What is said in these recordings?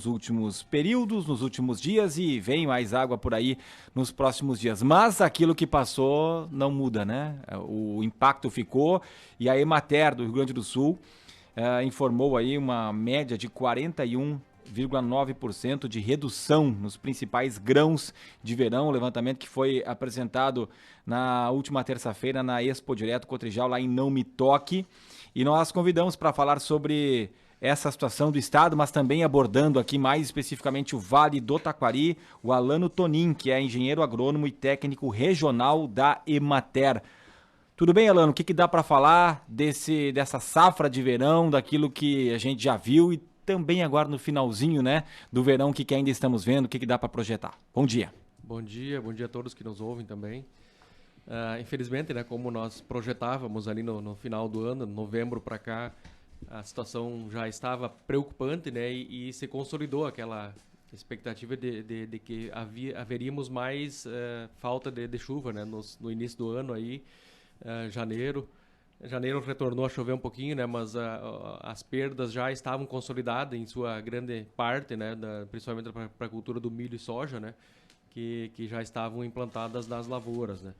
últimos períodos, nos últimos dias e vem mais água por aí nos próximos dias. Mas aquilo que passou não muda, né? O impacto ficou e a Emater do Rio Grande do Sul informou aí uma média de 41,9% de redução nos principais grãos de verão, o levantamento que foi apresentado na última terça-feira na Expo Direto Cotrijal, lá em Não Me Toque. E nós convidamos para falar sobre essa situação do estado, mas também abordando aqui mais especificamente o Vale do Taquari, o Alano Tonin, que é engenheiro agrônomo e técnico regional da Emater. Tudo bem, Alano? O que dá para falar dessa safra de verão, daquilo que a gente já viu e também agora no finalzinho, né, do verão, que ainda estamos vendo, o que dá para projetar? Bom dia. Bom dia a todos que nos ouvem também. Infelizmente, né, como nós projetávamos ali no final do ano, novembro para cá, a situação já estava preocupante, né, e se consolidou aquela expectativa de que haveríamos mais falta de chuva, né, no início do ano aí, janeiro. Janeiro retornou a chover um pouquinho, né, mas as perdas já estavam consolidadas em sua grande parte, né, principalmente para a cultura do milho e soja, né, que já estavam implantadas nas lavouras, né.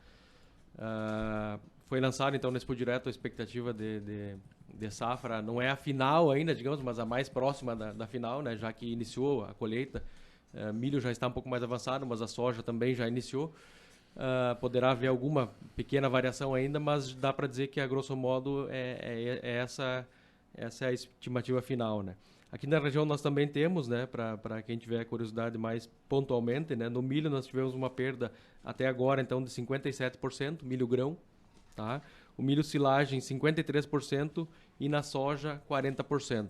Foi lançado então nesse Expo Direto a expectativa de safra, não é a final ainda, digamos, mas a mais próxima da final, né, já que iniciou a colheita. Milho já está um pouco mais avançado, mas a soja também já iniciou. Poderá haver alguma pequena variação ainda, mas dá para dizer que, a grosso modo, essa é a estimativa final, né. Aqui na região nós também temos, né, para quem tiver curiosidade mais pontualmente, né, no milho nós tivemos uma perda até agora, então, de 57%, milho grão, tá? O milho silagem 53% e na soja 40%.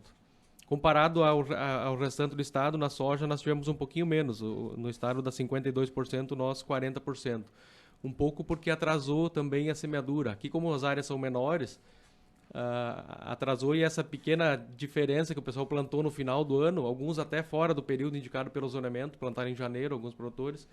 Comparado ao restante do estado, na soja nós tivemos um pouquinho menos, no estado dá 52%, nós 40%. Um pouco porque atrasou também a semeadura. Aqui, como as áreas são menores, atrasou, e essa pequena diferença que o pessoal plantou no final do ano, alguns até fora do período indicado pelo zonamento, plantaram em janeiro, alguns produtores,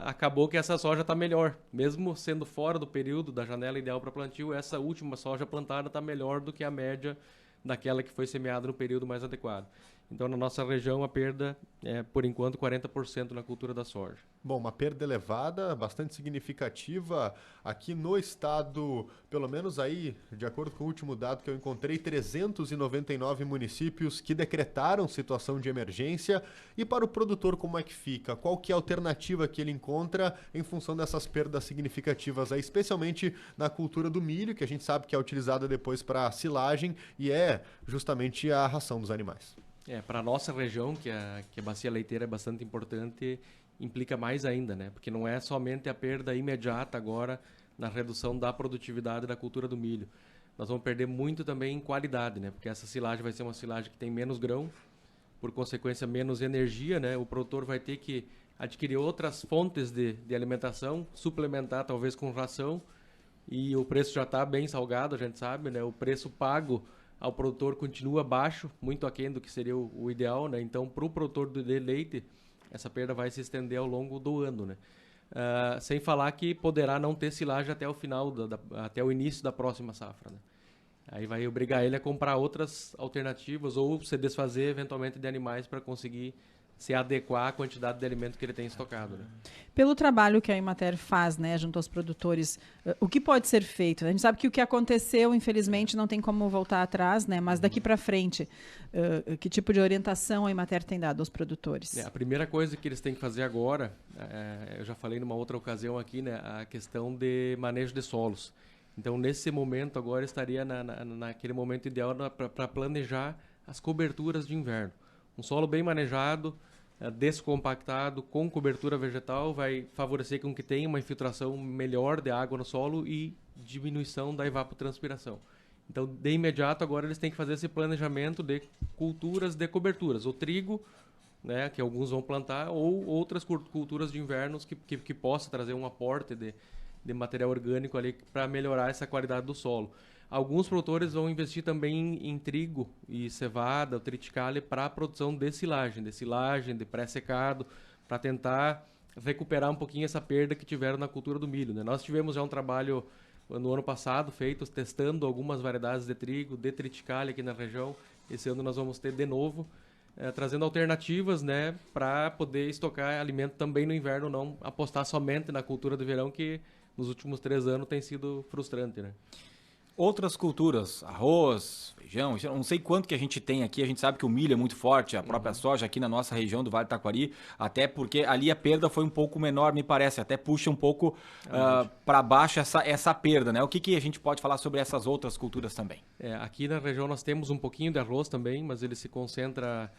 acabou que essa soja está melhor. Mesmo sendo fora do período da janela ideal para plantio, essa última soja plantada está melhor do que a média daquela que foi semeada no período mais adequado. Então, na nossa região, a perda é, por enquanto, 40% na cultura da soja. Bom, uma perda elevada, bastante significativa. Aqui no estado, pelo menos aí, de acordo com o último dado que eu encontrei, 399 municípios que decretaram situação de emergência. E para o produtor, como é que fica? Qual que é a alternativa que ele encontra em função dessas perdas significativas aí, especialmente na cultura do milho, que a gente sabe que é utilizada depois para silagem e é justamente a ração dos animais? Para a nossa região, que a bacia leiteira é bastante importante, implica mais ainda, né? Porque não é somente a perda imediata agora na redução da produtividade da cultura do milho. Nós vamos perder muito também em qualidade, né? Porque essa silagem vai ser uma silagem que tem menos grão, por consequência menos energia, né? O produtor vai ter que adquirir outras fontes de alimentação, suplementar talvez com ração, e o preço já está bem salgado, a gente sabe, né? O preço pago ao produtor continua baixo, muito aquém do que seria o ideal, né? Então, para o produtor de leite, essa perda vai se estender ao longo do ano, né? Sem falar que poderá não ter silagem até o final, até o início da próxima safra, né? Aí vai obrigar ele a comprar outras alternativas ou se desfazer eventualmente de animais para conseguir se adequar à quantidade de alimento que ele tem estocado, né? Pelo trabalho que a Emater faz, né, junto aos produtores, o que pode ser feito? A gente sabe que o que aconteceu, infelizmente, não tem como voltar atrás, né? Mas daqui para frente, que tipo de orientação a Emater tem dado aos produtores? A primeira coisa que eles têm que fazer agora, eu já falei numa outra ocasião aqui, né, a questão de manejo de solos. Então, nesse momento agora, estaria naquele momento ideal para planejar as coberturas de inverno. Um solo bem manejado, descompactado, com cobertura vegetal, vai favorecer com que tenha uma infiltração melhor de água no solo e diminuição da evapotranspiração. Então, de imediato, agora eles têm que fazer esse planejamento de culturas de coberturas. O trigo, né, que alguns vão plantar, ou outras culturas de invernos que possa trazer um aporte de material orgânico ali para melhorar essa qualidade do solo. Alguns produtores vão investir também em trigo e cevada, o triticale, para a produção de silagem, de pré-secado, para tentar recuperar um pouquinho essa perda que tiveram na cultura do milho, né? Nós tivemos já um trabalho no ano passado feito, testando algumas variedades de trigo, de triticale aqui na região. Esse ano nós vamos ter de novo. trazendo alternativas, né, para poder estocar alimento também no inverno, não apostar somente na cultura do verão, que nos últimos 3 anos tem sido frustrante, né? Outras culturas, arroz, feijão, eu não sei quanto que a gente tem aqui, a gente sabe que o milho é muito forte, a própria soja aqui na nossa região do Vale do Taquari, até porque ali a perda foi um pouco menor, me parece, até puxa um pouco para baixo essa perda, né? O que a gente pode falar sobre essas outras culturas também? Aqui na região nós temos um pouquinho de arroz também, mas ele se concentra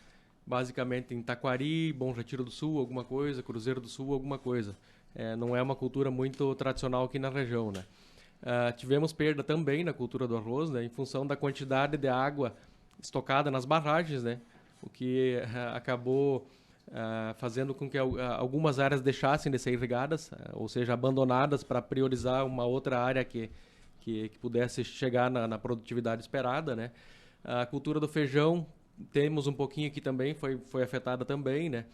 basicamente em Taquari, Bom Retiro do Sul, alguma coisa, Cruzeiro do Sul, alguma coisa. Não é uma cultura muito tradicional aqui na região, né? Tivemos perda também na cultura do arroz, né, em função da quantidade de água estocada nas barragens, né, o que acabou fazendo com que algumas áreas deixassem de ser irrigadas, ou seja, abandonadas para priorizar uma outra área que pudesse chegar na produtividade esperada, né. A cultura do feijão, temos um pouquinho aqui também, foi afetada também, né,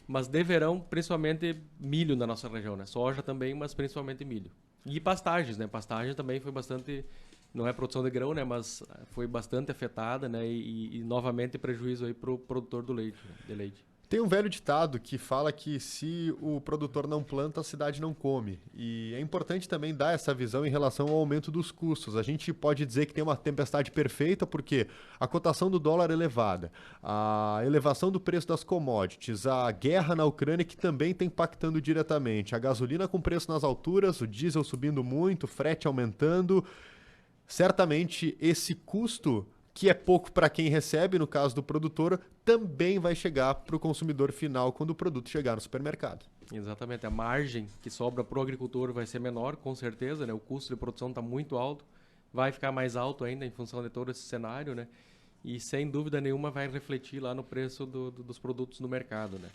mas de verão, principalmente milho na nossa região, né, soja também, mas principalmente milho. E pastagens, né? Pastagem também foi bastante, não é produção de grão, né? Mas foi bastante afetada, né? E novamente prejuízo aí para o produtor de leite. Tem um velho ditado que fala que se o produtor não planta, a cidade não come. E é importante também dar essa visão em relação ao aumento dos custos. A gente pode dizer que tem uma tempestade perfeita porque a cotação do dólar é elevada, a elevação do preço das commodities, a guerra na Ucrânia que também está impactando diretamente, a gasolina com preço nas alturas, o diesel subindo muito, o frete aumentando. Certamente esse custo, que é pouco para quem recebe, no caso do produtor, também vai chegar para o consumidor final quando o produto chegar no supermercado. Exatamente. A margem que sobra para o agricultor vai ser menor, com certeza, né? O custo de produção está muito alto, vai ficar mais alto ainda em função de todo esse cenário, né? E sem dúvida nenhuma vai refletir lá no preço dos produtos no mercado, né?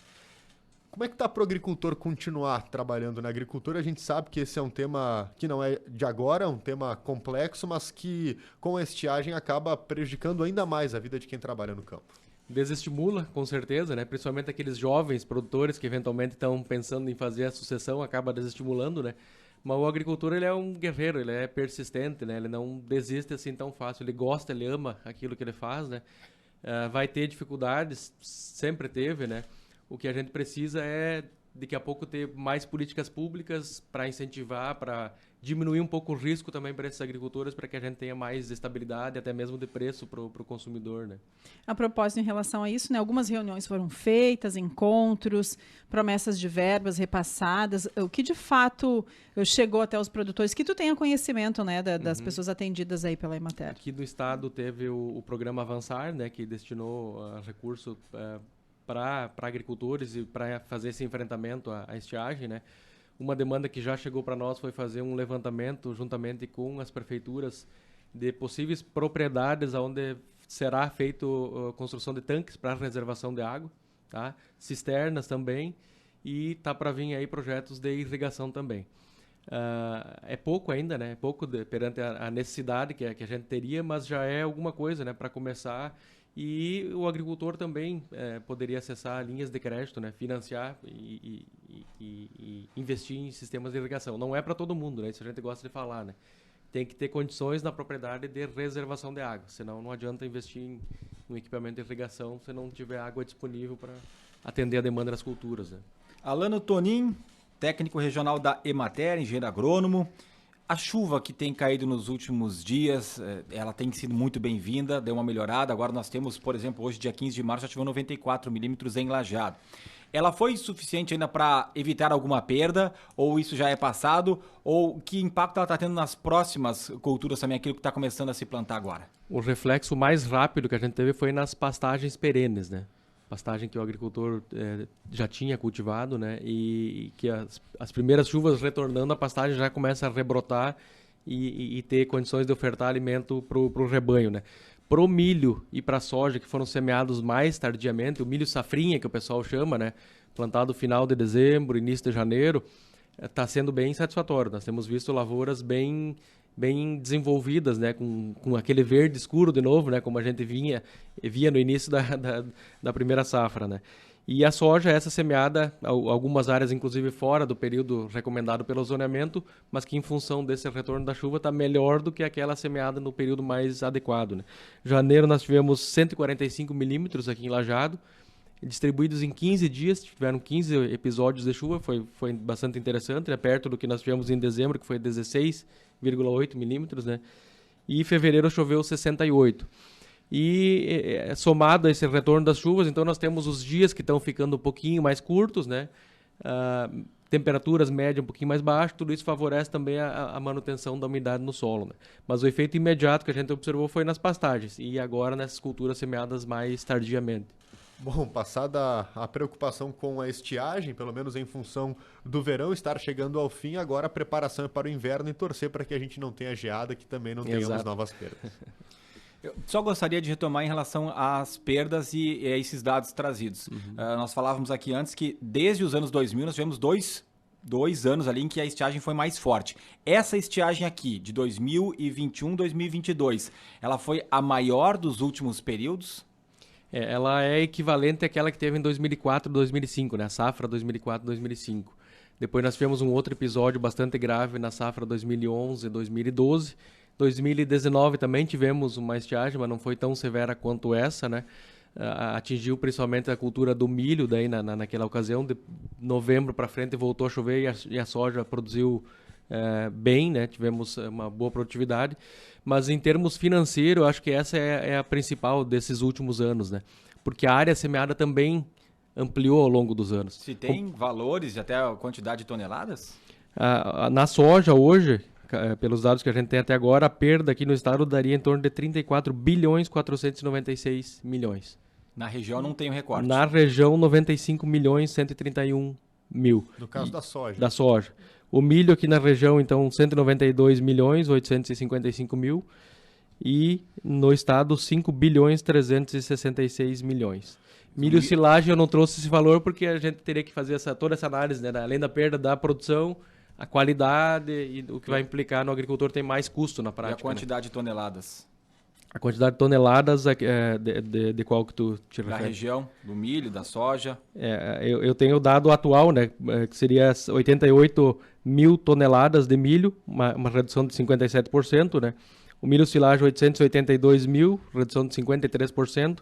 Como é que está para o agricultor continuar trabalhando na agricultura? A gente sabe que esse é um tema que não é de agora, é um tema complexo, mas que com a estiagem acaba prejudicando ainda mais a vida de quem trabalha no campo. Desestimula, com certeza, né? Principalmente aqueles jovens produtores que eventualmente estão pensando em fazer a sucessão, acaba desestimulando, né? Mas o agricultor, ele é um guerreiro, ele é persistente, né? Ele não desiste assim tão fácil, ele gosta, ele ama aquilo que ele faz, né? Vai ter dificuldades, sempre teve, né? O que a gente precisa é, daqui a pouco, ter mais políticas públicas para incentivar, para diminuir um pouco o risco também para esses agricultores, para que a gente tenha mais estabilidade, até mesmo de preço para o consumidor, né? A propósito, em relação a isso, né, algumas reuniões foram feitas, encontros, promessas de verbas repassadas. O que, de fato, chegou até os produtores, que tu tenha conhecimento, né, das pessoas atendidas aí pela Emater? Aqui do estado teve o programa Avançar, né, que destinou recurso para agricultores e para fazer esse enfrentamento à estiagem, né? Uma demanda que já chegou para nós foi fazer um levantamento juntamente com as prefeituras de possíveis propriedades onde será feito construção de tanques para reservação de água, tá? Cisternas também, e tá para vir aí projetos de irrigação também. É pouco ainda, né? É pouco perante a necessidade que a gente teria, mas já é alguma coisa, né, para começar. E o agricultor também poderia acessar linhas de crédito, né? Financiar e investir em sistemas de irrigação. Não é para todo mundo, né? Isso a gente gosta de falar, né? Tem que ter condições na propriedade de reservação de água, senão não adianta investir em um equipamento de irrigação se não tiver água disponível para atender a demanda das culturas, né? Alano Tonin, técnico regional da Emater, engenheiro agrônomo. A chuva que tem caído nos últimos dias, ela tem sido muito bem-vinda, deu uma melhorada. Agora nós temos, por exemplo, hoje, dia 15 de março, já tivemos 94 milímetros em Lajeado. Ela foi suficiente ainda para evitar alguma perda? Ou isso já é passado? Ou que impacto ela está tendo nas próximas culturas também, aquilo que está começando a se plantar agora? O reflexo mais rápido que a gente teve foi nas pastagens perenes, né? Pastagem que o agricultor já tinha cultivado, né? E que as primeiras chuvas retornando, a pastagem já começa a rebrotar e ter condições de ofertar alimento para o rebanho, né? Pro milho e para a soja, que foram semeados mais tardiamente, o milho safrinha, que o pessoal chama, né? Plantado final de dezembro, início de janeiro, está sendo bem satisfatório. Nós temos visto lavouras bem desenvolvidas, né, com aquele verde escuro de novo, né, como a gente via no início da primeira safra, né. E a soja, essa semeada, algumas áreas inclusive fora do período recomendado pelo zoneamento, mas que em função desse retorno da chuva está melhor do que aquela semeada no período mais adequado, né. Janeiro nós tivemos 145 milímetros aqui em Lajeado, distribuídos em 15 dias, tiveram 15 episódios de chuva, foi bastante interessante, né? Perto do que nós tivemos em dezembro, que foi 16,8 milímetros, né? E em fevereiro choveu 68. E somado a esse retorno das chuvas, então nós temos os dias que estão ficando um pouquinho mais curtos, né? Temperaturas médias um pouquinho mais baixas, tudo isso favorece também a manutenção da umidade no solo, né? Mas o efeito imediato que a gente observou foi nas pastagens e agora nessas culturas semeadas mais tardiamente. Bom, passada a preocupação com a estiagem, pelo menos em função do verão estar chegando ao fim, agora a preparação é para o inverno e torcer para que a gente não tenha geada, que também não tenhamos novas perdas. Eu só gostaria de retomar em relação às perdas e esses dados trazidos. Nós falávamos aqui antes que desde os anos 2000 nós tivemos dois anos ali em que a estiagem foi mais forte. Essa estiagem aqui, de 2021, 2022, ela foi a maior dos últimos períodos? Ela é equivalente àquela que teve em 2004, 2005, né? A safra 2004, 2005. Depois nós tivemos um outro episódio bastante grave na safra 2011, 2012. 2019 também tivemos uma estiagem, mas não foi tão severa quanto essa, né? Atingiu principalmente a cultura do milho, daí naquela ocasião, de novembro para frente voltou a chover e a soja produziu bem, né? Tivemos uma boa produtividade, mas em termos financeiros, eu acho que essa é a principal desses últimos anos, né? Porque a área semeada também ampliou ao longo dos anos. Se tem valores e até a quantidade de toneladas? Na soja hoje, pelos dados que a gente tem até agora, a perda aqui no estado daria em torno de 34 bilhões 496 milhões. Na região não tem o recorte. Na região, 95 milhões 131 mil. No caso da soja. Da soja. O milho aqui na região, então, 192 milhões 855 mil. E no estado, 5 bilhões 366 milhões. Milho e silagem eu não trouxe esse valor porque a gente teria que fazer toda essa análise, né? Além da perda da produção, a qualidade e o que vai implicar no agricultor tem mais custo na prática. E a quantidade de toneladas? A quantidade de toneladas de qual que tu te refere? Da região, do milho, da soja. Eu tenho o dado atual, né, que seria 88 mil toneladas de milho, uma redução de 57%, né? O milho silagem 882 mil, redução de 53%.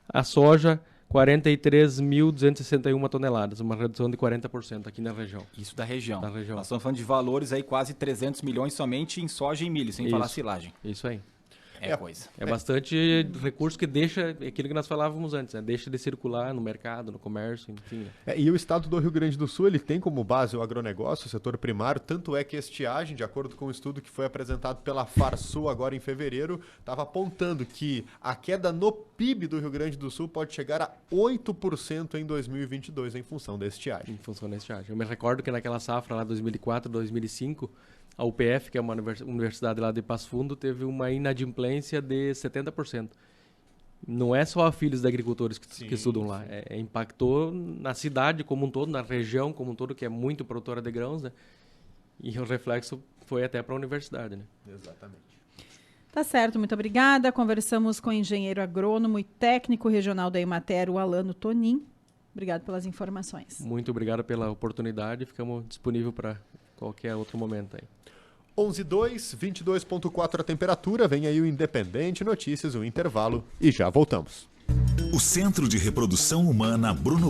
A soja 43.261 toneladas, uma redução de 40% aqui na região. Isso da região. Da região. Nós estamos falando de valores aí quase 300 milhões somente em soja e milho, sem falar silagem. Isso aí. Coisa. É bastante recurso que deixa, aquilo que nós falávamos antes, né? Deixa de circular no mercado, no comércio, enfim. E o estado do Rio Grande do Sul, ele tem como base o agronegócio, o setor primário, tanto é que a estiagem, de acordo com o estudo que foi apresentado pela Farsul agora em fevereiro, estava apontando que a queda no PIB do Rio Grande do Sul pode chegar a 8% em 2022 em função da estiagem. Em função da estiagem. Eu me recordo que naquela safra lá 2004, 2005, a UPF, que é uma universidade lá de Passo Fundo, teve uma inadimplência de 70%. Não é só filhos de agricultores que estudam lá. Impactou na cidade como um todo, na região como um todo, que é muito produtora de grãos, né? E o reflexo foi até para a universidade, né? Exatamente. Tá certo, muito obrigada. Conversamos com o engenheiro agrônomo e técnico regional da Emater, o Alano Tonin. Obrigado pelas informações. Muito obrigado pela oportunidade. Ficamos disponíveis para qualquer outro momento aí. 11:02, 22,4 a temperatura. Vem aí o Independente Notícias, o intervalo, e já voltamos. O Centro de Reprodução Humana Bruno